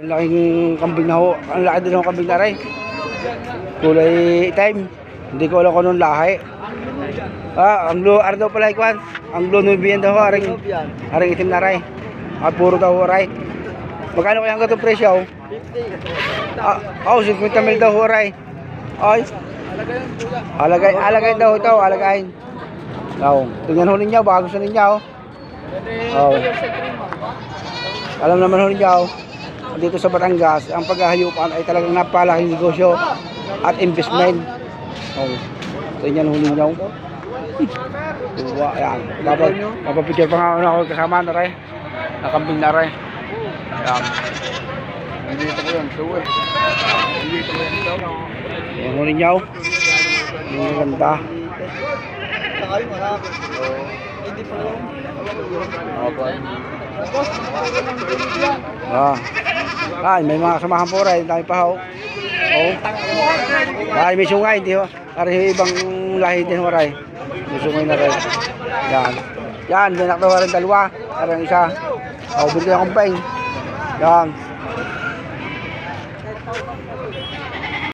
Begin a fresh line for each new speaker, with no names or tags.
Ang laking kambing na ho. Ang laki din ng kambing na rin. Kulay itim. Hindi ko alam kung anong lahi. Ang blue, ano daw pala ikwan? Ang blue nubian daw ho. Aring itim na rin. At puro daw ho rin. Magkano kaya hanggang itong presyo? 50 mil daw ho rin. Ay. Alagay daw ito. Alagayin. Tingnan ho ninyo. Baka gusto ninyo. Alam naman ho ninyo. Dito sa Batangas, ang paghahayupan ay talagang napalaking negosyo at investment. Tingnan ho ninyo. Ayan. Mapapicture pa nga ako kasama na rin. Nakambing na rin. Ayan. Nandito ko yan. Nandito ko yan. Ayan ho ninyo. Ang ganda. Hindi pa lang. Ay, may mga samahan po rin. Dami pa ho. Ay, may sungay. Hindi ho. Ari ibang lahi din ho rin. May sungay na rin. Yan. Yan, may nakatawa rin dalawa. Parang isa. Bili ko yung kumpeng. Yan.